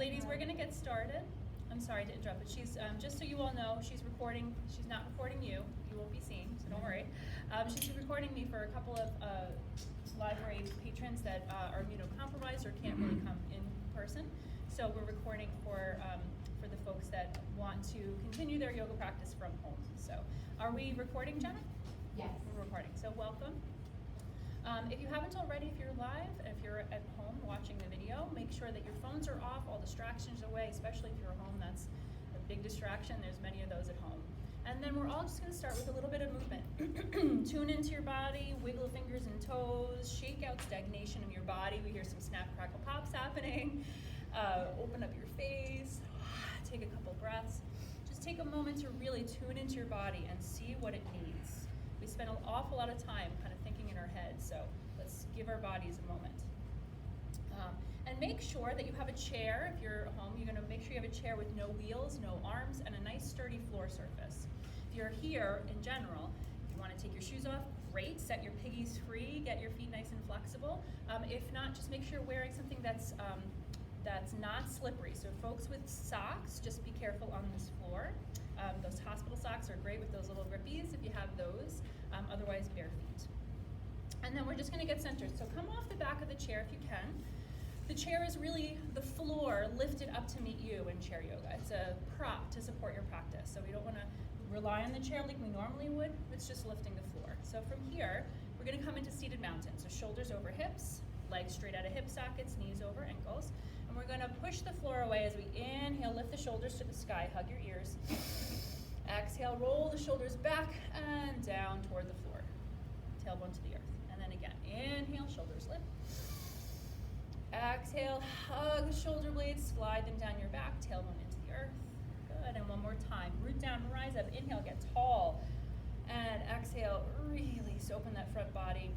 ladies, we're gonna get started. I'm sorry to interrupt, but she's, just so you all know, she's recording, she's not recording you won't be seen, so don't worry. She's recording me for a couple of library patrons that are immunocompromised or can't really come in person. So we're recording for the folks that want to continue their yoga practice from home. So are we recording, Jenna? Yes. We're recording, so welcome. If you haven't already, if you're live, if you're at home watching the video, make sure that your phones are off, all distractions away, especially if you're at home. That's a big distraction. There's many of those at home. And then we're all just going to start with a little bit of movement. Tune into your body, wiggle fingers and toes, shake out stagnation in your body. We hear some snap, crackle, pops happening. Open up your face, take a couple breaths. Just take a moment to really tune into your body and see what it needs. We spend an awful lot of time kind of thinking in our heads, so let's give our bodies a moment. And make sure that you have a chair. If you're at home, you're gonna make sure you have a chair with no wheels, no arms, and a nice sturdy floor surface. If you're here in general, if you wanna take your shoes off, great, set your piggies free, get your feet nice and flexible. If not, just make sure you're wearing something that's not slippery. So folks with socks, just be careful on this floor. Those hospital socks are great with those little grippies if you have those, otherwise bare feet. And then we're just gonna get centered. So come off the back of the chair if you can. The chair is really the floor lifted up to meet you in chair yoga. It's a prop to support your practice. So we don't wanna rely on the chair like we normally would, it's just lifting the floor. So from here, we're gonna come into seated mountain. So shoulders over hips, legs straight out of hip sockets, knees over ankles. And we're gonna push the floor away as we inhale, lift the shoulders to the sky, hug your ears. Exhale, roll the shoulders back and down toward the floor. Tailbone to the earth. And then again, inhale, shoulders lift. Exhale, hug the shoulder blades, slide them down your back, tailbone into the earth. Good, and one more time. Root down, rise up, inhale, get tall. And exhale, release, open that front body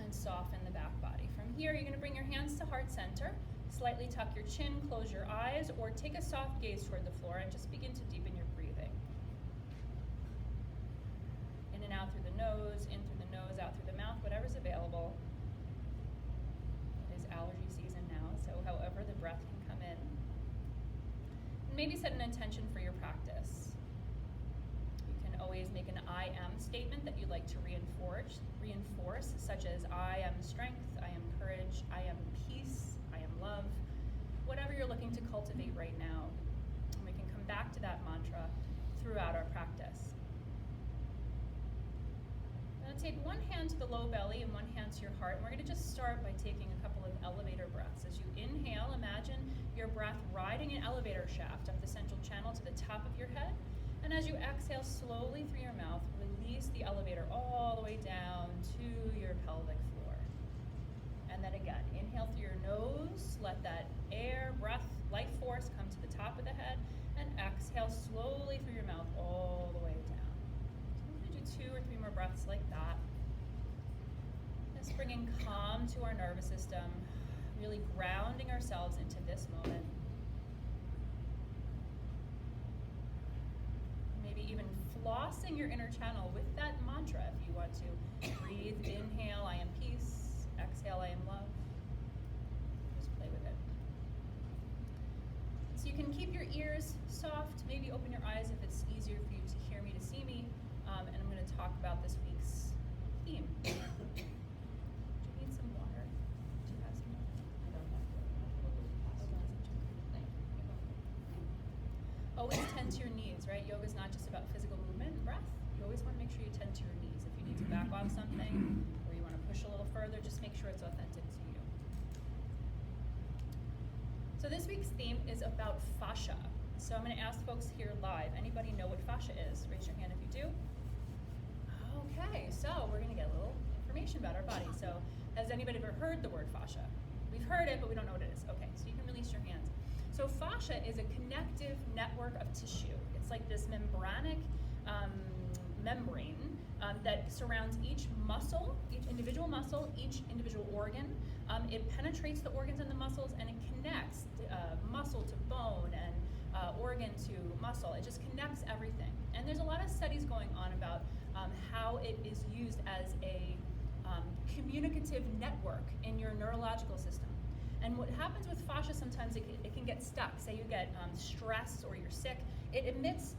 and soften the back body. From here, you're gonna bring your hands to heart center. Slightly tuck your chin, close your eyes, or take a soft gaze toward the floor and just begin to deepen your breathing. In and out through the nose, in through the nose, out through the mouth, whatever's available. It is allergy season now, so however the breath can come in. And maybe set an intention for your practice. You can always make an I am statement that you'd like to reinforce, such as I am strength, I am courage, I am peace, I am love, whatever you're looking to cultivate right now. And we can come back to that mantra throughout our practice. Now take one hand to the low belly and one hand to your heart, and we're gonna just start by taking a couple of elevator breaths. As you inhale, imagine your breath riding an elevator shaft up the central channel to the top of your head. And as you exhale slowly through your mouth, release the elevator all the way down to your pelvic floor. And then again, inhale through your nose, let that air, breath, life force come to the top of the head, and exhale slowly through your mouth all the way down. So we're gonna do 2 or 3 more breaths like that. Just bringing calm to our nervous system, really grounding ourselves into this moment. Maybe even flossing your inner channel with that mantra if you want to. Breathe, inhale, I am peace. Exhale, I am love. Just play with it. So you can keep your ears soft, maybe open your eyes if it's easier for you to hear me, to see me. And I'm going to talk about this week's theme. Do you need some water? Do you have some water? I don't have water. Always tend to your needs, right? Yoga is not just about physical movement and breath. You always want to make sure you tend to your needs. If you need to back off something or you want to push a little further, just make sure it's authentic to you. So this week's theme is about fascia. So I'm going to ask folks here live, anybody know what fascia is? Raise your hand if you do. Okay, so we're going to get a little information about our body. So has anybody ever heard the word fascia? We've heard it, but we don't know what it is. Okay, so you can release your hands. So fascia is a connective network of tissue. It's like this membranic membrane that surrounds each muscle, each individual organ. It penetrates the organs and the muscles, and it connects muscle to bone and organ to muscle. It just connects everything. And there's a lot of studies going on about how it is used as a communicative network in your neurological system. And what happens with fascia, sometimes it can get stuck. Say you get stress or you're sick, it emits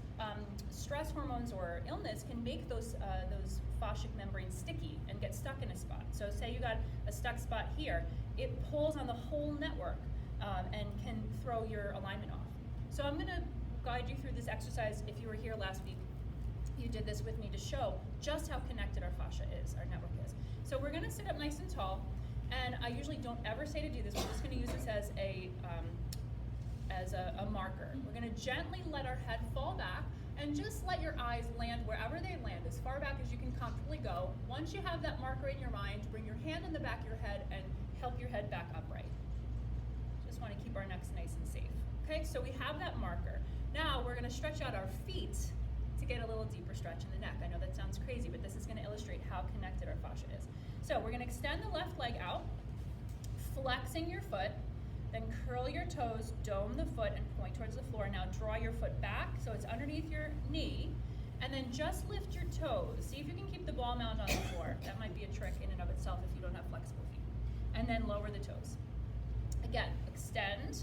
stress hormones, or illness can make those fascic membranes sticky and get stuck in a spot. So say you got a stuck spot here, it pulls on the whole network and can throw your alignment off. So I'm gonna guide you through this exercise. If you were here last week, you did this with me to show just how connected our fascia is, our network is. So we're gonna sit up nice and tall, and I usually don't ever say to do this. We're just gonna use this as a marker. We're gonna gently let our head fall back and just let your eyes land wherever they land, as far back as you can comfortably go. Once you have that marker in your mind, bring your hand in the back of your head and help your head back upright. Just wanna keep our necks nice and safe. Okay, so we have that marker. Now we're gonna stretch out our feet to get a little deeper stretch in the neck. I know that sounds crazy, but this is gonna illustrate how connected our fascia is. So we're gonna extend the left leg out, flexing your foot, then curl your toes, dome the foot, and point towards the floor. Now draw your foot back so it's underneath your knee, and then just lift your toes. See if you can keep the ball mound on the floor. That might be a trick in and of itself if you don't have flexible feet. And then lower the toes. Again, extend,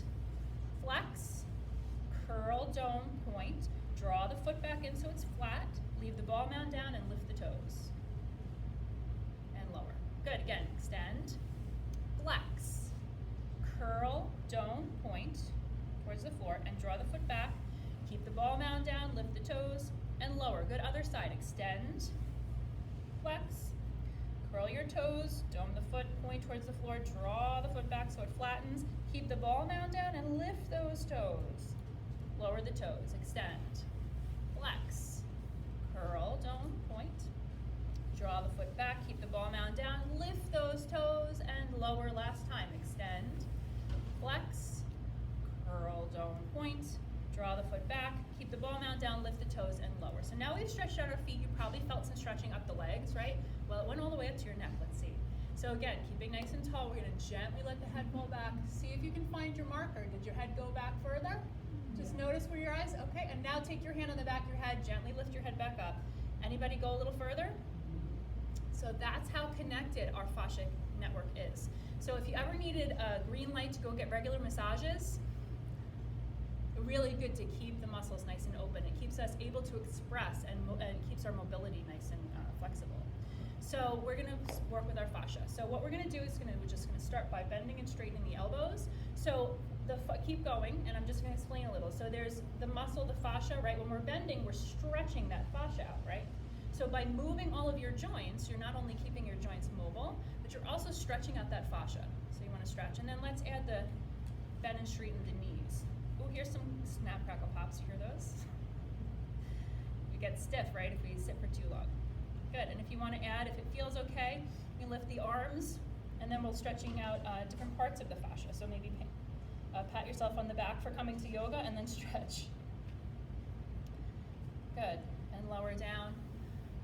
flex, curl, dome, point, draw the foot back in so it's flat, leave the ball mound down and lift the toes. And lower. Good, again, extend, flex, curl, dome, point towards the floor, and draw the foot back, keep the ball mound down, lift the toes, and lower. Good, other side, extend, flex, curl your toes, dome the foot, point towards the floor, draw the foot back so it flattens, keep the ball mound down and lift those toes. Lower the toes, extend, flex, curl, dome, point, draw the foot back, keep the ball mound down, lift those toes, and lower. Last time, extend, flex, curl, dome, point, draw the foot back, keep the ball mound down, lift the toes, and lower. So now we've stretched out our feet. You probably felt some stretching up the legs, right? Well, it went all the way up to your neck. Let's see. So again, keeping nice and tall, we're gonna gently let the head fall back. See if you can find your marker. Did your head go back further? Just notice where your eyes, okay, and now take your hand on the back of your head, gently lift your head back up. Anybody go a little further? So that's how connected our fascic network is. So if you ever needed a green light to go get regular massages, really good to keep the muscles nice and open. It keeps us able to express and keeps our mobility nice and flexible. So we're gonna work with our fascia. So what we're gonna do is we're just gonna start by bending and straightening the elbows. So keep going, and I'm just gonna explain a little. So there's the muscle, the fascia, right? When we're bending, we're stretching that fascia out, right? So by moving all of your joints, you're not only keeping your joints mobile, but you're also stretching out that fascia. So you wanna stretch. And then let's add the bend and straighten the knees. Oh, here's some snap, crackle, pops. You hear those? We get stiff, right, if we sit for too long. Good, and if you wanna add, if it feels okay, you lift the arms, and then we're stretching out different parts of the fascia. So maybe pat yourself on the back for coming to yoga, and then stretch. Good, and lower down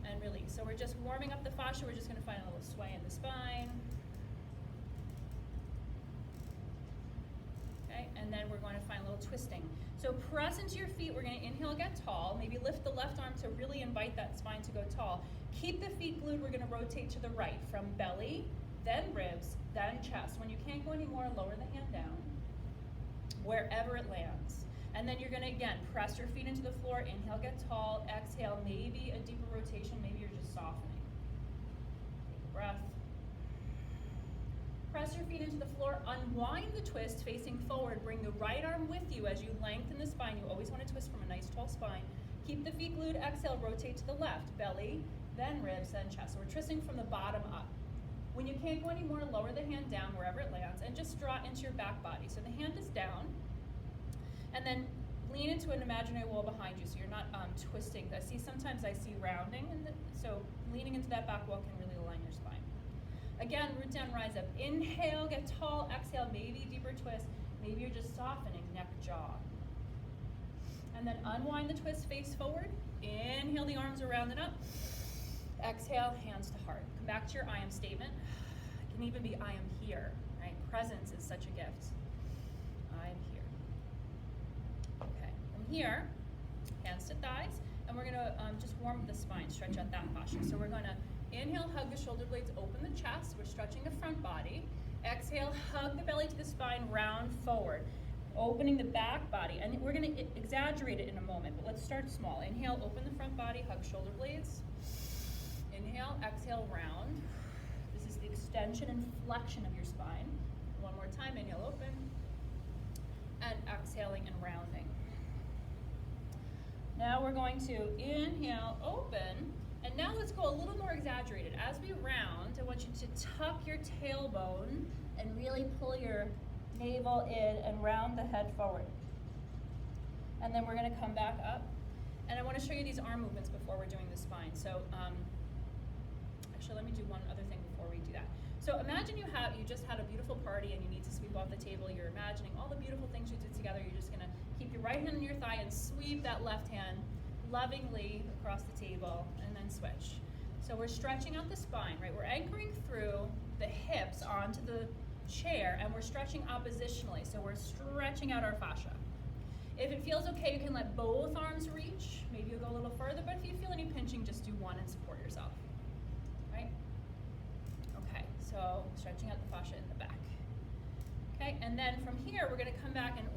and release. So we're just warming up the fascia. We're just gonna find a little sway in the spine. Okay, and then we're going to find a little twisting. So press into your feet. We're gonna inhale, get tall. Maybe lift the left arm to really invite that spine to go tall. Keep the feet glued. We're gonna rotate to the right from belly, then ribs, then chest. When you can't go anymore, lower the hand down, wherever it lands. And then you're gonna, again, press your feet into the floor, inhale, get tall, exhale, maybe a deeper rotation, maybe you're just softening. Take a breath. Press your feet into the floor, unwind the twist, facing forward, bring the right arm with you as you lengthen the spine. You always wanna twist from a nice tall spine. Keep the feet glued, exhale, rotate to the left, belly, then ribs, then chest. So we're twisting from the bottom up. When you can't go anymore, lower the hand down wherever it lands and just draw it into your back body. So the hand is down, and then lean into an imaginary wall behind you so you're not twisting. Sometimes I see rounding, so leaning into that back wall can really align your spine. Again, root down, rise up. Inhale, get tall, exhale, maybe deeper twist. Maybe you're just softening, neck, jaw. And then unwind the twist, face forward. Inhale, the arms are rounded up. Exhale, hands to heart. Come back to your I am statement. It can even be I am here, right? Presence is such a gift. I am here. Okay, from here, hands to thighs, and we're gonna just warm up the spine, stretch out that fascia. So we're gonna inhale, hug the shoulder blades, open the chest. We're stretching the front body. Exhale, hug the belly to the spine, round forward, opening the back body. And we're gonna exaggerate it in a moment, but let's start small. Inhale, open the front body, hug shoulder blades. Inhale, exhale, round. This is the extension and flexion of your spine. One more time, inhale, open, and exhaling and rounding. Now we're going to inhale, open, and now let's go a little more exaggerated. As we round, I want you to tuck your tailbone and really pull your navel in and round the head forward. And then we're gonna come back up. And I wanna show you these arm movements before we're doing the spine. So, actually let me do one other thing before we do that. So imagine you just had a beautiful party and you need to sweep off the table. You're imagining all the beautiful things you did together. You're just gonna keep your right hand on your thigh and sweep that left hand lovingly across the table and then switch. So we're stretching out the spine, right? We're anchoring through the hips onto the chair and we're stretching oppositionally. So we're stretching out our fascia. If it feels okay, you can let both arms reach. Maybe you'll go a little further, but if you feel any pinching, just do one and support yourself, right? Okay, so stretching out the fascia in the back. Okay, and then from here, we're gonna come back and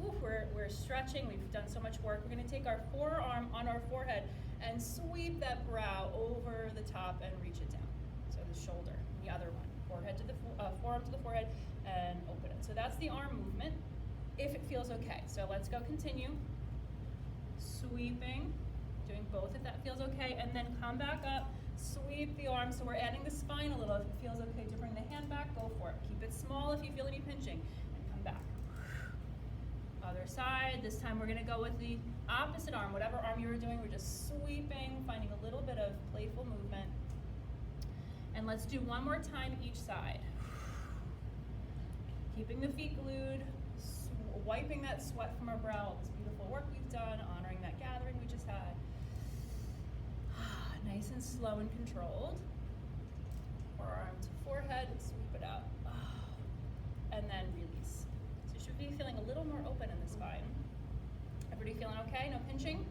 we're stretching, we've done so much work. We're gonna take our forearm on our forehead and sweep that brow over the top and reach it down. So the shoulder, the other one, forehead to the forearm to the forehead and open it. So that's the arm movement, if it feels okay. So let's go continue. Sweeping, doing both if that feels okay, and then come back up, sweep the arm. So we're adding the spine a little. If it feels okay to bring the hand back, go for it. Keep it small if you feel any pinching, and come back. Other side, this time we're gonna go with the opposite arm. Whatever arm you were doing, we're just sweeping, finding a little bit of playful movement. And let's do one more time each side. Keeping the feet glued, wiping that sweat from our brow, this beautiful work we've done, honoring that gathering we just had. Nice and slow and controlled. Forearm to forehead, sweep it out. And then release. So you should be feeling a little more open in the spine. Everybody feeling okay? No pinching?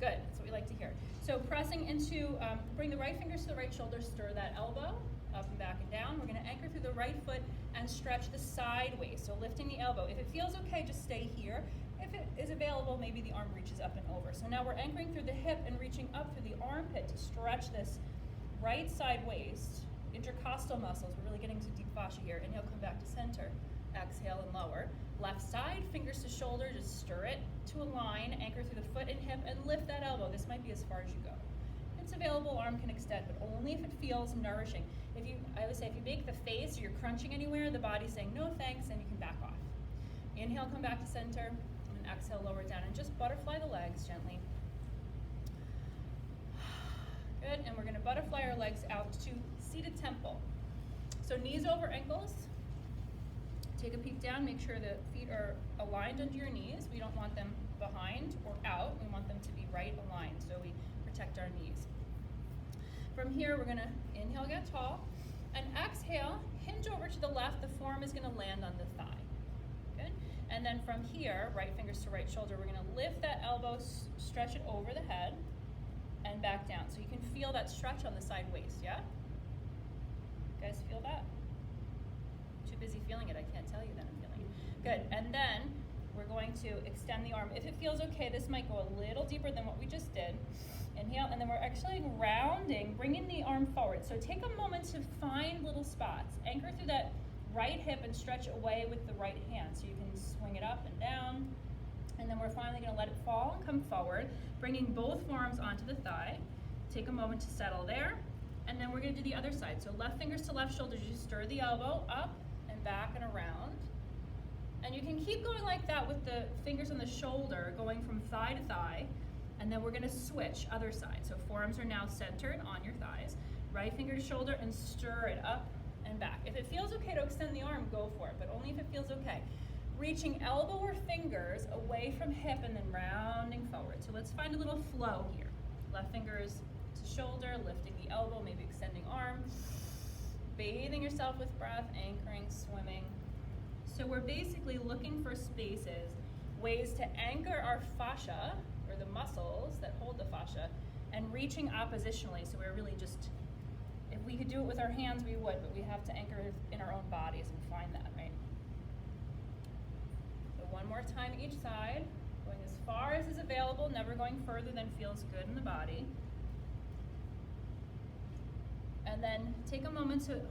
Good, that's what we like to hear. So pressing into, bring the right fingers to the right shoulder, stir that elbow, up and back and down. We're gonna anchor through the right foot and stretch the sideways, so lifting the elbow. If it feels okay, just stay here. If it is available, maybe the arm reaches up and over. So now we're anchoring through the hip and reaching up through the armpit to stretch this right side waist, intercostal muscles. We're really getting to deep fascia here. Inhale, come back to center. Exhale and lower. Left side, fingers to shoulder, just stir it to a line, anchor through the foot and hip, and lift that elbow. This might be as far as you go. If it's available, arm can extend, but only if it feels nourishing. I would say if you make the face or you're crunching anywhere, the body's saying no thanks, and you can back off. Inhale, come back to center, and exhale, lower down, and just butterfly the legs gently. Good, and we're gonna butterfly our legs out to seated temple. So knees over ankles. Take a peek down, make sure the feet are aligned under your knees. We don't want them behind or out. We want them to be right aligned, so we protect our knees. From here, we're gonna inhale, get tall, and exhale, hinge over to the left. The forearm is gonna land on the thigh. Good. And then from here, right fingers to right shoulder, we're gonna lift that elbow, stretch it over the head, and back down. So you can feel that stretch on the side waist, yeah? You guys feel that? Too busy feeling it, I can't tell you that I'm feeling it. Good, and then we're going to extend the arm. If it feels okay, this might go a little deeper than what we just did. Inhale, and then we're actually rounding, bringing the arm forward. So take a moment to find little spots. Anchor through that right hip and stretch away with the right hand. So you can swing it up and down. And then we're finally gonna let it fall and come forward, bringing both forearms onto the thigh. Take a moment to settle there. And then we're gonna do the other side. So left fingers to left shoulder, you stir the elbow up and back and around. And you can keep going like that with the fingers on the shoulder, going from thigh to thigh. And then we're gonna switch other side. So forearms are now centered on your thighs. Right finger to shoulder and stir it up and back. If it feels okay to extend the arm, go for it, but only if it feels okay. Reaching elbow or fingers away from hip and then rounding forward. So let's find a little flow here. Left fingers to shoulder, lifting the elbow, maybe extending arm. Bathing yourself with breath, anchoring, swimming. So we're basically looking for spaces, ways to anchor our fascia, or the muscles that hold the fascia, and reaching oppositionally. So we're really just, if we could do it with our hands, we would, but we have to anchor in our own bodies and find that, right? time each side, going as far as is available, never going further than feels good in the body. And then take a moment to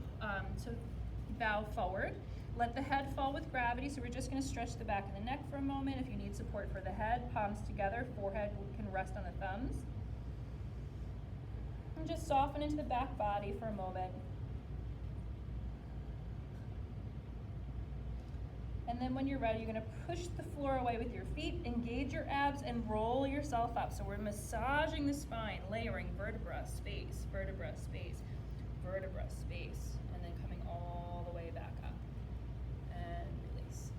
bow forward. Let the head fall with gravity, so we're just going to stretch the back of the neck for a moment. If you need support for the head, palms together, forehead can rest on the thumbs. And just soften into the back body for a moment. And then when you're ready, you're going to push the floor away with your feet, engage your abs, and roll yourself up. So we're massaging the spine, layering vertebra, space, vertebra, space, vertebra, space, and then coming all the way back up. And release.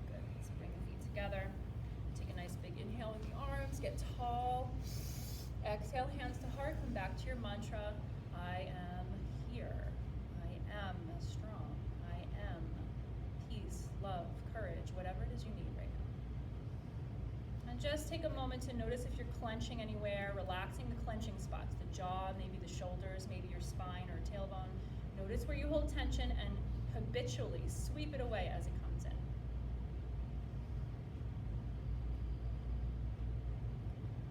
Good. So bring the feet together. Take a nice big inhale with the arms. Get tall. Exhale, hands to heart. Come back to your mantra. I am here. I am strong. I am peace, love, courage, whatever it is you need right now. And just take a moment to notice if you're clenching anywhere, relaxing the clenching spots, the jaw, maybe the shoulders, maybe your spine or tailbone. Notice where you hold tension and habitually sweep it away as it comes in.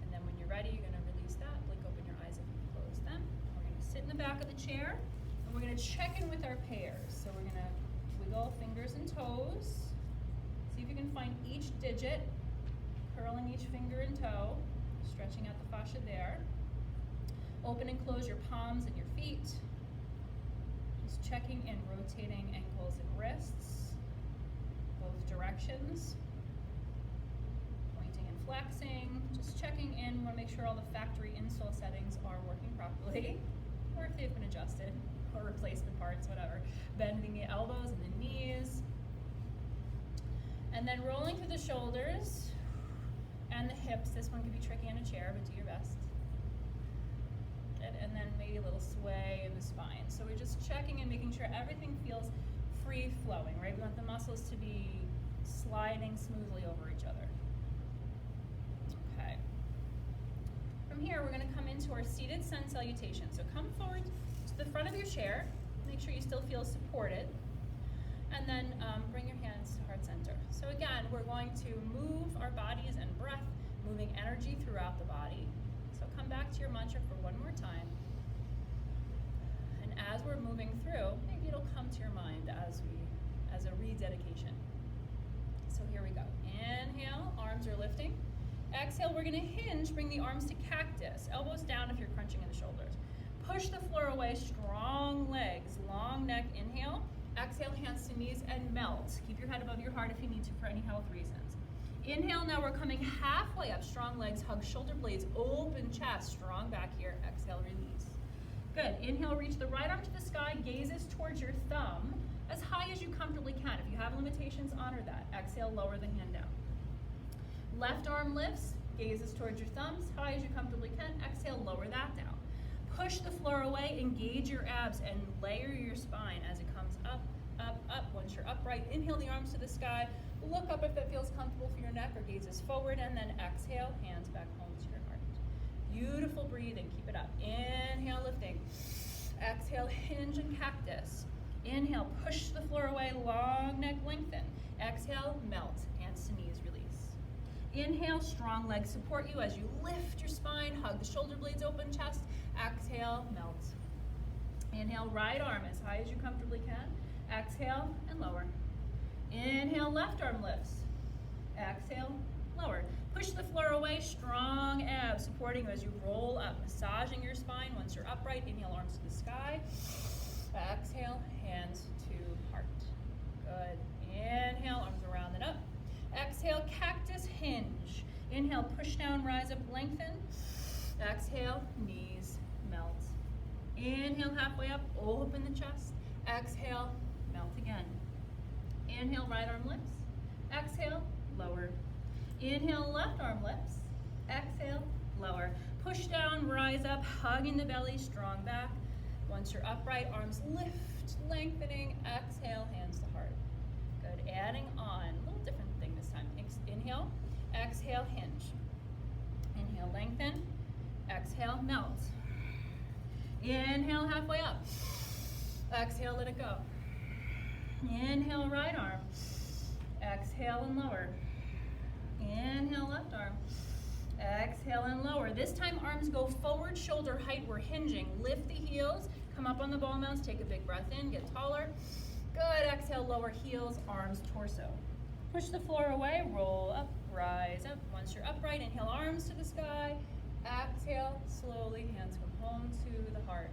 And then when you're ready, you're going to release that. Blink open your eyes if you close them. We're going to sit in the back of the chair, and we're going to check in with our pairs. So we're going to wiggle fingers and toes. See if you can find each digit, curling each finger and toe, stretching out the fascia there. Open and close your palms and your feet. Just checking in, rotating ankles and wrists, both directions. Pointing and flexing, just checking in. We want to make sure all the factory insole settings are working properly, or if they've been adjusted, or replacement parts, whatever. Bending the elbows and the knees. And then rolling through the shoulders and the hips. This one can be tricky in a chair, but do your best. Good. And then maybe a little sway in the spine. So we're just checking and making sure everything feels free flowing, right? We want the muscles to be sliding smoothly over each other. Okay. From here, we're going to come into our seated Sun Salutation. So come forward to the front of your chair. Make sure you still feel supported. And then bring your hands to heart center. So again, we're going to move our bodies and breath, moving energy throughout the body. So come back to your mantra for one more time. And as we're moving through, maybe it'll come to your mind as a rededication. So here we go. Inhale, arms are lifting. Exhale, we're gonna hinge, bring the arms to cactus. Elbows down if you're crunching in the shoulders. Push the floor away, strong legs, long neck, inhale. Exhale, hands to knees and melt. Keep your head above your heart if you need to for any health reasons. Inhale, now we're coming halfway up. Strong legs, hug shoulder blades, open chest, strong back here. Exhale, release. Good. Inhale, reach the right arm to the sky, gazes towards your thumb, as high as you comfortably can. If you have limitations, honor that. Exhale, lower the hand down. Left arm lifts, gazes towards your thumbs, high as you comfortably can. Exhale, lower that down. Push the floor away, engage your abs, and layer your spine as it comes up, up, up. Once you're upright, inhale the arms to the sky. Look up if that feels comfortable for your neck, or gazes forward, and then exhale, hands back home to your heart. Beautiful breathing, keep it up. Inhale, lifting. Exhale, hinge and cactus. Inhale, push the floor away, long neck lengthen. Exhale, melt, hands to knees, release. Inhale, strong legs support you as you lift your spine, hug the shoulder blades, open chest. Exhale, melt. Inhale, right arm as high as you comfortably can. Exhale and lower. Inhale, left arm lifts. Exhale, lower. Push the floor away, strong abs supporting you as you roll up, massaging your spine. Once you're upright, inhale, arms to the sky. Exhale, hands to heart. Good. Inhale, arms around and up. Exhale, cactus hinge. Inhale, push down, rise up, lengthen. Exhale, knees melt. Inhale, halfway up, open the chest. Exhale, melt again. Inhale, right arm lifts. Exhale, lower. Inhale, left arm lifts. Exhale, lower. Push down, rise up, hugging the belly, strong back. Once you're upright, arms lift, lengthening. Exhale, hands to heart. Good. Adding on, a little different thing this time. Inhale, exhale, hinge. Inhale, lengthen. Exhale, melt. Inhale, halfway up. Exhale, let it go. Inhale, right arm. Exhale and lower. Inhale, left arm. Exhale and lower. This time arms go forward, shoulder height. We're hinging. Lift the heels. Come up on the ball mounts. Take a big breath in. Get taller. Good. Exhale, lower heels, arms, torso. Push the floor away. Roll up, rise up. Once you're upright, inhale, arms to the sky. Exhale, slowly, hands come home to the heart.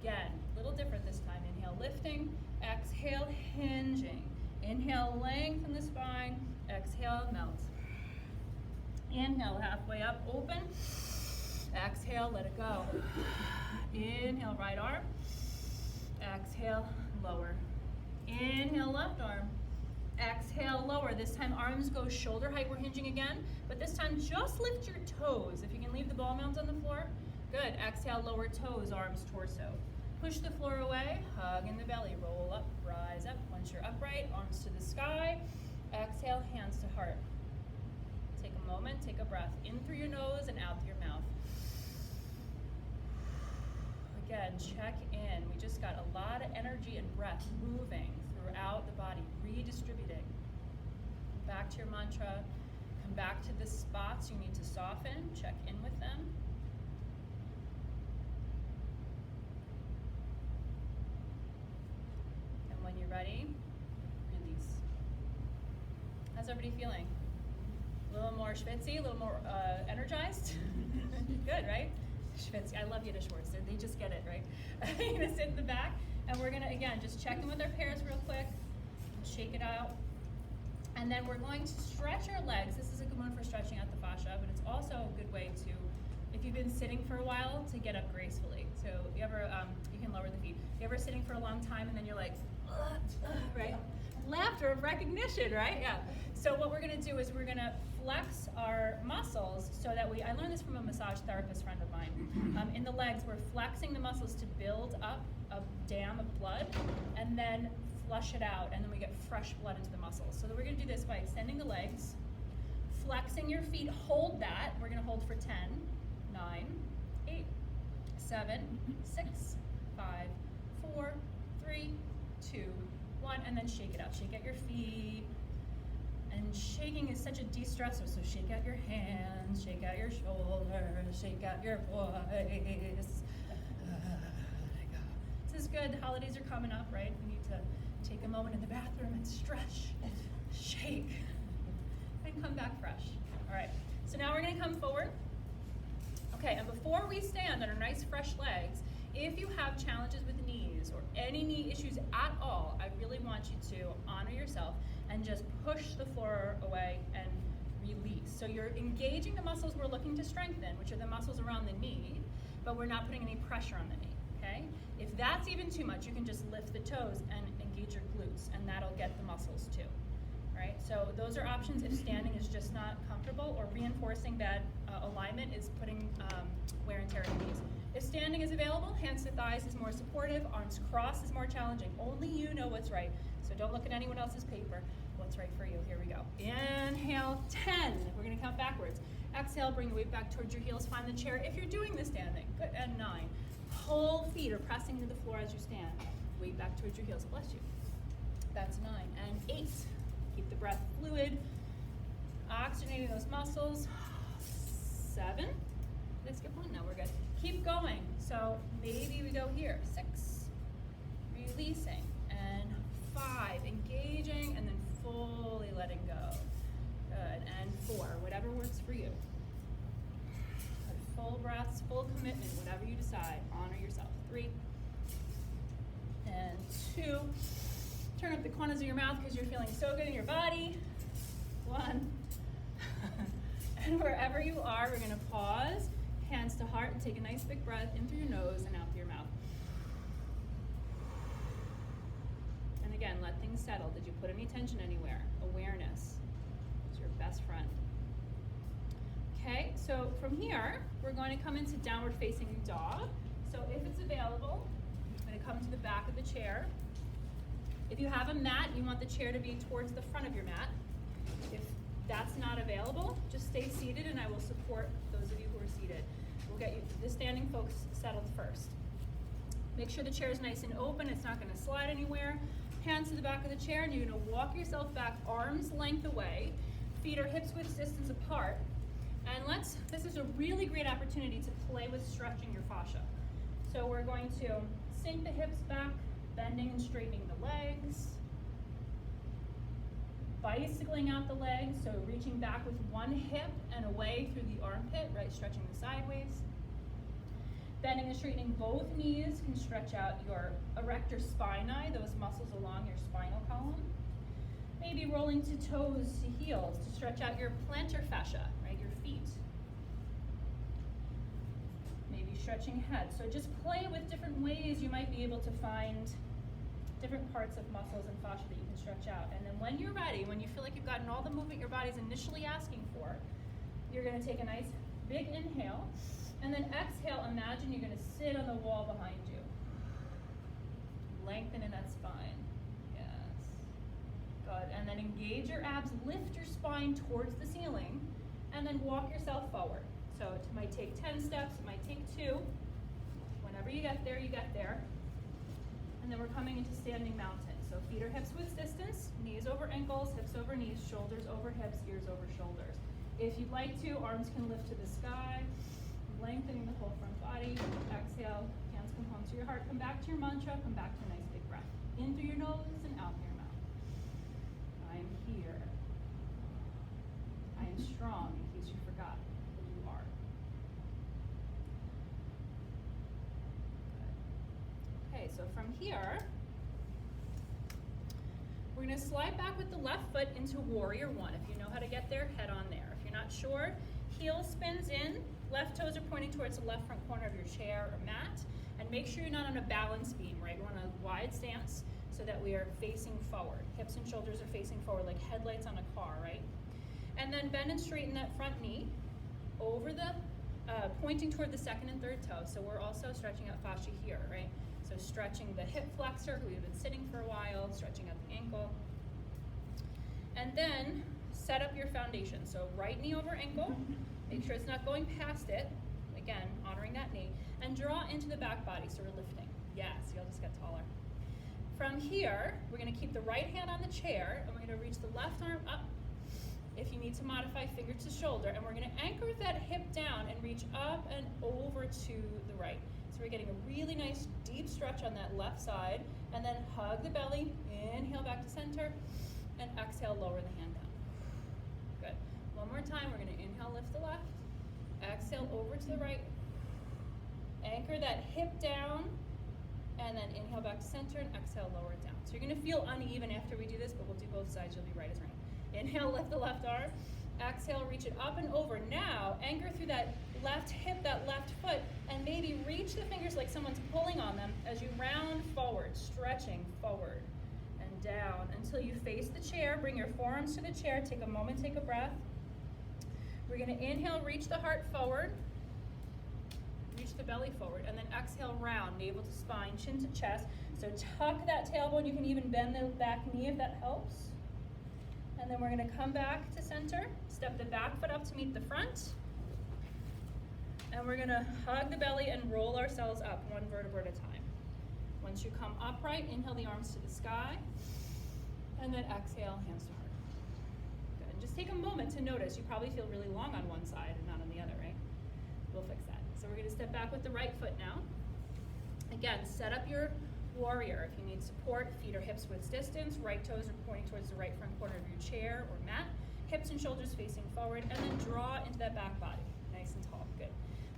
Again, a little different this time. Inhale, lifting. Exhale, hinging. Inhale, lengthen the spine. Exhale, melt. Inhale, halfway up, open. Exhale, let it go. Inhale, right arm. Exhale, lower. Inhale, left arm. Exhale, lower. This time arms go shoulder height. We're hinging again, but this time just lift your toes. If you can leave the ball mounts on the floor. Good. Exhale, lower toes, arms, torso. Push the floor away, hug in the belly, roll up, rise up. Once you're upright, arms to the sky. Exhale, hands to heart. Take a moment, take a breath in through your nose and out through your mouth. Again, check in. We just got a lot of energy and breath moving throughout the body, redistributing. Back to your mantra. Come back to the spots you need to soften. Check in with them. And when you're ready, release. How's everybody feeling? A little more schwitzy, a little more energized? Good, right? Schwitzy. I love Yiddish words. They just get it, right? You're going to sit in the back, and we're going to, again, just check in with our pairs real quick. Shake it out. And then we're going to stretch our legs. This is a good one for stretching out the fascia, but it's also a good way to, if you've been sitting for a while, to get up gracefully. So you ever, you can lower the feet. You ever sitting for a long time and then you're like, right? Laughter of recognition, right? Yeah. So what we're going to do is we're going to flex our muscles so that I learned this from a massage therapist friend of mine. In the legs, we're flexing the muscles to build up a dam of blood and then flush it out, and then we get fresh blood into the muscles. So we're going to do this by extending the legs, flexing your feet, hold that. We're going to hold for 10, 9, 8, 7, 6, 5, 4, 3, 2, 1, and then shake it out. Shake out your feet. And shaking is such a de-stressor, so shake out your hands, shake out your shoulders, shake out your voice. This is good. The holidays are coming up, right? We need to take a moment in the bathroom and stretch, shake, and come back fresh. All right, so now we're going to come forward. Okay, and before we stand on our nice fresh legs, if you have challenges with knees or any knee issues at all, I really want you to honor yourself and just push the floor away and release. So you're engaging the muscles we're looking to strengthen, which are the muscles around the knee, but we're not putting any pressure on the knee, okay? If that's even too much, you can just lift the toes and engage your glutes, and that'll get the muscles too, right? So those are options if standing is just not comfortable, or reinforcing bad alignment is putting wear and tear in the knees. If standing is available, hands to thighs is more supportive, arms crossed is more challenging. Only you know what's right, so don't look at anyone else's paper. What's right for you? Here we go. Inhale, 10. We're going to count backwards. Exhale, bring the weight back towards your heels. Find the chair if you're doing the standing. Good. And 9. Whole feet are pressing to the floor as you stand. Weight back towards your heels. Bless you. That's 9. And 8. Keep the breath fluid. Oxygenating those muscles. 7. Let's skip one. Now we're good. Keep going. So maybe we go here. 6. Releasing. And 5. Engaging. And then fully letting go. Good. And 4. Whatever works for you. Full breaths, full commitment, whatever you decide. Honor yourself. 3. And 2. Turn up the corners of your mouth because you're feeling so good in your body. 1. And wherever you are, we're going to pause, hands to heart, and take a nice big breath in through your nose and out through your mouth. And again, let things settle. Did you put any tension anywhere? Awareness is your best friend. Okay, so from here, we're going to come into downward facing dog. So if it's available, I'm going to come to the back of the chair. If you have a mat, you want the chair to be towards the front of your mat. If that's not available, just stay seated and I will support those of you who are seated. We'll get you the standing folks settled first. Make sure the chair is nice and open, it's not going to slide anywhere. Hands to the back of the chair, and you're going to walk yourself back arm's length away Feet are hips width distance apart. And this is a really great opportunity to play with stretching your fascia. So we're going to sink the hips back, bending and straightening the legs. Bicycling out the legs, so reaching back with one hip and away through the armpit, right, stretching the sideways. Bending and straightening both knees can stretch out your erector spinae, those muscles along your spinal column. Maybe rolling to toes to heels to stretch out your plantar fascia, right, your feet. Maybe stretching head. So just play with different ways you might be able to find different parts of muscles and fascia that you can stretch out. And then when you're ready, when you feel like you've gotten all the movement your body's initially asking for, you're gonna take a nice big inhale, and then exhale, imagine you're gonna sit on the wall behind you. Lengthen in that spine, yes. Good, and then engage your abs, lift your spine towards the ceiling, and then walk yourself forward. So it might take 10 steps, it might take 2. Whenever you get there, you get there. And then we're coming into standing mountain. So feet are hips width distance, knees over ankles, hips over knees, shoulders over hips, ears over shoulders. If you'd like to, arms can lift to the sky, lengthening the whole front body. Exhale, hands come home to your heart. Come back to your mantra, come back to a nice big breath. In through your nose and out through your mouth. I'm here. I am strong, in case you forgot who you are. Okay, so from here, we're going to slide back with the left foot into warrior one. If you know how to get there, head on there. If you're not sure, heel spins in, left toes are pointing towards the left front corner of your chair or mat, and make sure you're not on a balance beam, right? We're on a wide stance so that we are facing forward. Hips and shoulders are facing forward like headlights on a car, right? And then bend and straighten that front knee over the, pointing toward the second and third toe. So we're also stretching out fascia here, right? So stretching the hip flexor, who we've been sitting for a while, stretching out the ankle. And then set up your foundation. So right knee over ankle, make sure it's not going past it. Again, honoring that knee. And draw into the back body, so we're lifting. Yes, you'll just get taller. From here, we're gonna keep the right hand on the chair, and we're gonna reach the left arm up. If you need to modify, finger to shoulder, and we're gonna anchor that hip down and reach up and over to the right. So we're getting a really nice deep stretch on that left side, and then hug the belly, inhale back to center, and exhale, lower the hand down. Good. One more time, we're gonna inhale, lift the left, exhale over to the right, anchor that hip down, and then inhale back to center and exhale, lower it down. So you're gonna feel uneven after we do this, but we'll do both sides, you'll be right as rain. Inhale, lift the left arm, exhale, reach it up and over. Now, anchor through that left hip, that left foot, and maybe reach the fingers like someone's pulling on them as you round forward, stretching forward and down until you face the chair. Bring your forearms to the chair, take a moment, take a breath. We're gonna inhale, reach the heart forward, reach the belly forward, and then exhale, round, navel to spine, chin to chest. So tuck that tailbone, you can even bend the back knee if that helps. And then we're gonna come back to center, step the back foot up to meet the front, and we're gonna hug the belly and roll ourselves up, one vertebra at a time. Once you come upright, inhale the arms to the sky, and then exhale, hands to heart. Good, and just take a moment to notice, you probably feel really long on one side and not on the other, right? We'll fix that. So we're gonna step back with the right foot now. Again, set up your warrior. If you need support, feet or hips width distance, right toes are pointing towards the right front corner of your chair or mat, hips and shoulders facing forward, and then draw into that back body, nice and tall, good.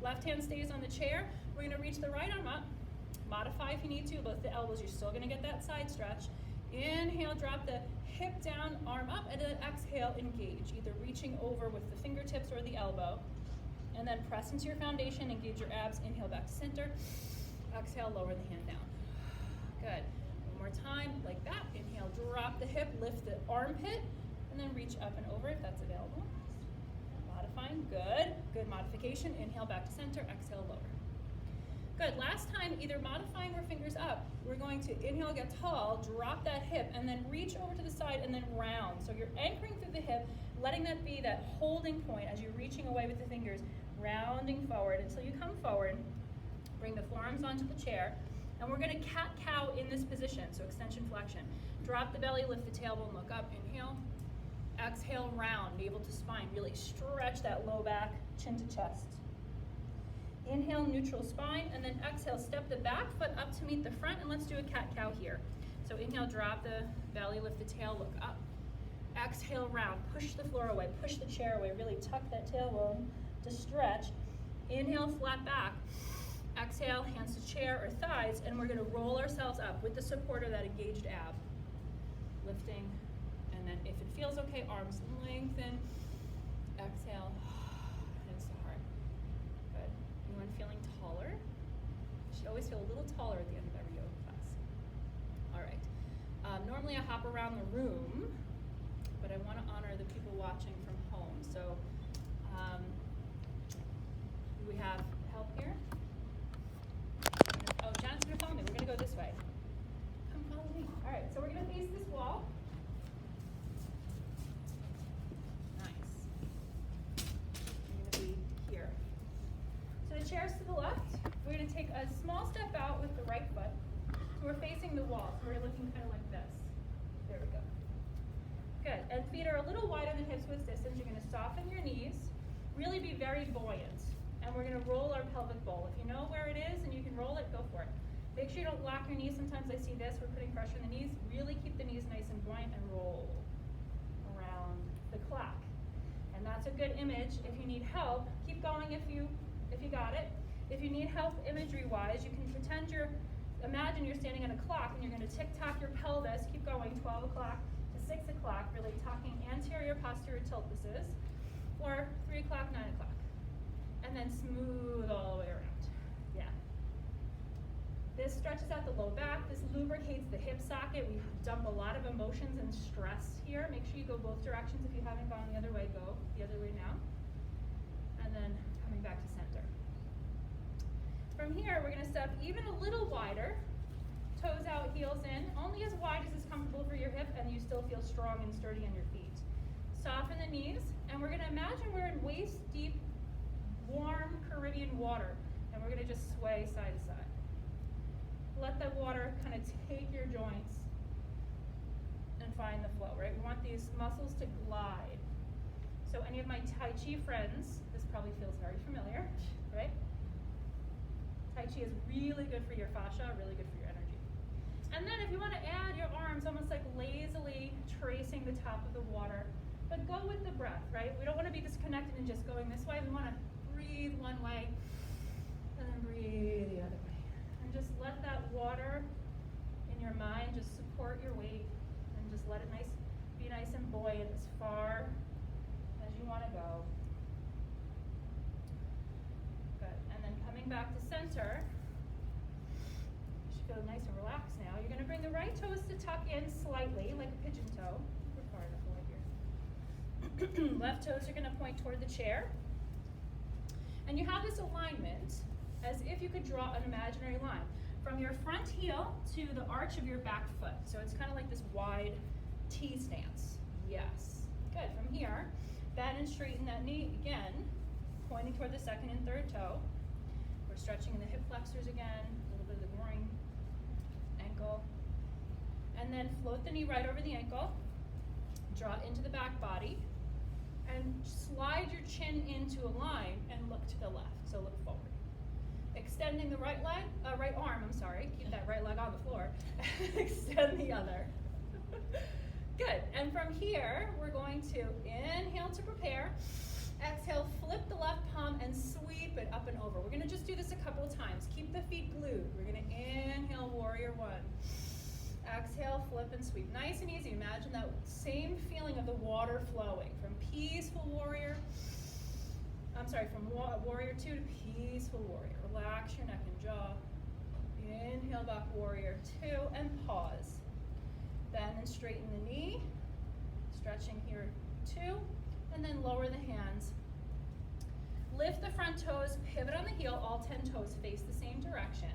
Left hand stays on the chair. We're gonna reach the right arm up, modify if you need to, both the elbows, you're still gonna get that side stretch. Inhale, drop the hip down, arm up, and then exhale, engage, either reaching over with the fingertips or the elbow, and then press into your foundation, engage your abs, inhale back to center, exhale, lower the hand down. Good. One more time, like that. Inhale, drop the hip, lift the armpit, and then reach up and over if that's available. Modifying, good. Good modification. Inhale back to center, exhale, lower. Good. Last time, either modifying or fingers up. We're going to inhale, get tall, drop that hip, and then reach over to the side and then round. So you're anchoring through the hip, letting that be that holding point as you're reaching away with the fingers, rounding forward until you come forward. Bring the forearms onto the chair. And we're gonna cat-cow in this position, so extension, flexion. Drop the belly, lift the tailbone, look up, inhale. Exhale, round, navel to spine. Really stretch that low back, chin to chest. Inhale, neutral spine, and then exhale, step the back foot up to meet the front, and let's do a cat-cow here. So inhale, drop the belly, lift the tail, look up. Exhale, round, push the floor away, push the chair away, really tuck that tailbone to stretch. Inhale, flat back. Exhale, hands to chair or thighs, and we're gonna roll ourselves up with the support of that engaged ab. Lifting, and then if it feels okay, arms lengthen. Exhale, hands to heart. Good. Anyone feeling taller? You should always feel a little taller at the end of every yoga class. All right. Normally I hop around the room, but I want to honor the people watching from home. So we have help here. Oh, Janet's going to follow me. We're going to go this way. Come follow me. All right, so we're going to face this wall. Nice. We're going to be here. So the chair's to the left. We're going to take a small step out with the right foot. So we're facing the wall. So we're looking kind of like this. There we go. Good. And feet are a little wider than hips width distance. You're going to soften your knees. Really be very buoyant. And we're going to roll our pelvic bowl. If you know where it is and you can roll it, go for it. Make sure you don't lock your knees. Sometimes I see this. We're putting pressure on the knees. Really keep the knees nice and buoyant and roll around the clock. And that's a good image. If you need help, keep going if you got it. If you need help imagery-wise, you can imagine you're standing on a clock and you're going to tick-tock your pelvis. Keep going, 12 o'clock to 6 o'clock, really talking anterior posterior tilt this is. Or 3 o'clock, 9 o'clock. And then smooth all the way around. Yeah. This stretches out the low back. This lubricates the hip socket. We dump a lot of emotions and stress here. Make sure you go both directions. If you haven't gone the other way, go the other way now. And then coming back to center. From here, we're going to step even a little wider. Toes out, heels in. Only as wide as is comfortable for your hip, and you still feel strong and sturdy on your feet. Soften the knees, and we're going to imagine we're in waist-deep, warm Caribbean water, and we're going to just sway side to side. Let the water kind of take your joints and find the flow, right? We want these muscles to glide. So any of my Tai Chi friends, this probably feels very familiar, right? Tai Chi is really good for your fascia, really good for your energy. And then if you want to add your arms almost like lazily tracing the top of the water, but go with the breath, right? We don't want to be disconnected and just going this way. We want to breathe one way and then breathe the other way. And just let that water in your mind just support your weight and just let it be nice and buoyant as far as you want to go. Good. And then coming back to center, you should feel nice and relaxed now. You're going to bring the right toes to tuck in slightly, like a pigeon toe. We're far enough away here. Left toes are going to point toward the chair. And you have this alignment as if you could draw an imaginary line from your front heel to the arch of your back foot. So it's kind of like this wide T stance. Yes. Good. From here, bend and straighten that knee again, pointing toward the second and third toe. We're stretching in the hip flexors again, a little bit of the groin, ankle. And then float the knee right over the ankle. Draw it into the back body. And slide your chin into a line and look to the left, so look forward. Extending the right arm, keep that right leg on the floor. Extend the other. Good, and from here, we're going to inhale to prepare. Exhale, flip the left palm and sweep it up and over. We're gonna just do this a couple of times. Keep the feet glued. We're gonna inhale, warrior one. Exhale, flip and sweep. Nice and easy. Imagine that same feeling of the water flowing from peaceful warrior. From warrior two to peaceful warrior. Relax your neck and jaw. Inhale back, warrior two, and pause. Bend and straighten the knee. Stretching here two, and then lower the hands. Lift the front toes, pivot on the heel. All 10 toes face the same direction.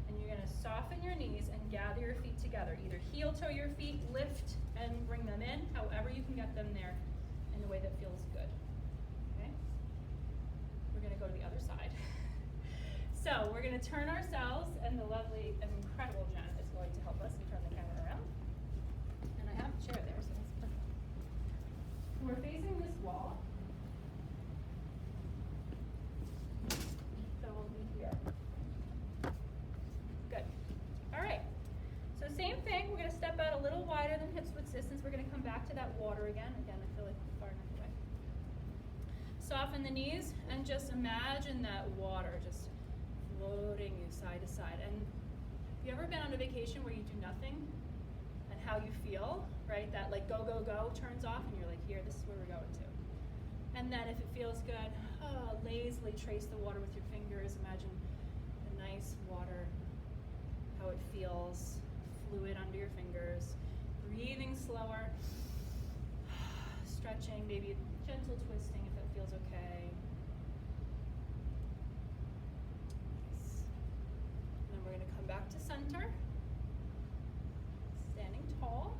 And you're going to soften your knees and gather your feet together. Either heel toe your feet, lift and bring them in, however you can get them there in a way that feels good. Okay? We're going to go to the other side. So we're going to turn ourselves, and the lovely and incredible Jen is going to help us. We turn the camera around. And I have a chair there, so that's perfect. tall. So we'll be here. Good. All right. So same thing, we're going to step out a little wider than hips width distance. We're going to come back to that water again. Again, I feel like I'm far enough away. Soften the knees and just imagine that water just floating you side to side. And have you ever been on a vacation where you do nothing and how you feel, right? That like go, go, go turns off and you're like, here, this is where we're going to. And then if it feels good, lazily trace the water with your fingers. Imagine the nice water, how it feels, fluid under your fingers. Breathing slower, stretching, maybe gentle twisting if it feels okay. Nice. And then we're going to come back to center. Standing tall.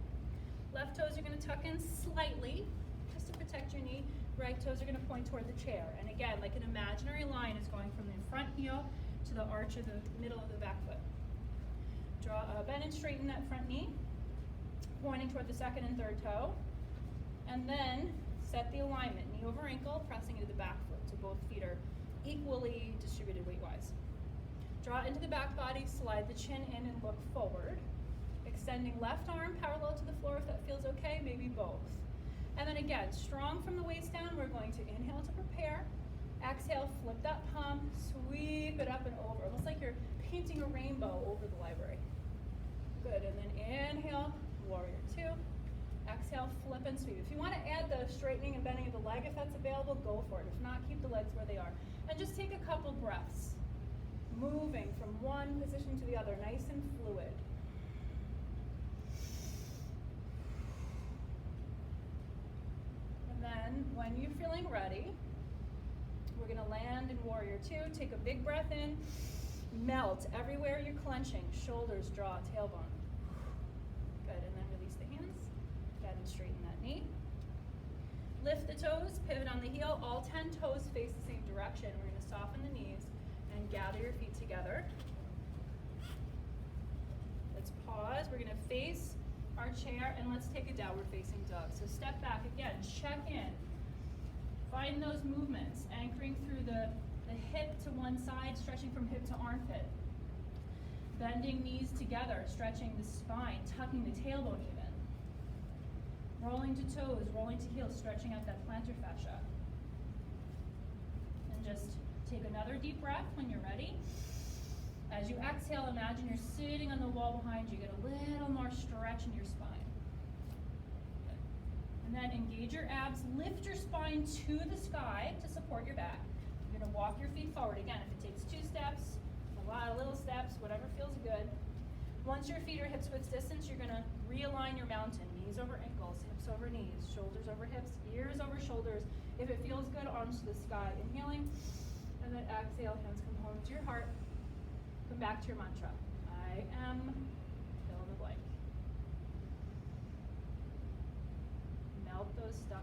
Left toes are going to tuck in slightly, just to protect your knee. Right toes are going to point toward the chair. And again, like an imaginary line is going from the front heel to the arch of the middle of the back foot. Bend and straighten that front knee, pointing toward the second and third toe. And then set the alignment, knee over ankle, pressing into the back foot, so both feet are equally distributed weight-wise. Draw into the back body, slide the chin in and look forward. Extending left arm parallel to the floor if that feels okay, maybe both. And then again, strong from the waist down, we're going to inhale to prepare. Exhale, flip that palm, sweep it up and over, almost like you're painting a rainbow over the library. Good, and then inhale, warrior two. Exhale, flip and sweep. If you want to add the straightening and bending of the leg, if that's available, go for it. If not, keep the legs where they are. And just take a couple breaths, moving from one position to the other, nice and fluid. And then, when you're feeling ready, we're going to land in warrior two. Take a big breath in. Melt everywhere you're clenching. Shoulders draw, tailbone. Good, and then release the hands. Go ahead and straighten that knee. Lift the toes, pivot on the heel. All 10 toes face the same direction. We're going to soften the knees and gather your feet together. Let's pause. We're going to face our chair and let's take a downward facing dog. So step back again, check in. Find those movements, anchoring through the hip to one side, stretching from hip to armpit. Bending knees together, stretching the spine, tucking the tailbone even. Rolling to toes, rolling to heels, stretching out that plantar fascia. And just take another deep breath when you're ready. As you exhale, imagine you're sitting on the wall behind you. Get a little more stretch in your spine. And then engage your abs, lift your spine to the sky to support your back. You're going to walk your feet forward. Again, if it takes 2 steps, a lot of little steps, whatever feels good. Once your feet are hips width distance, you're going to realign your mountain. Knees over ankles, hips over knees, shoulders over hips, ears over shoulders. If it feels good, arms to the sky. Inhaling, and then exhale, hands come home to your heart. Come back to your mantra. I am, fill in the blank. Melt those stuck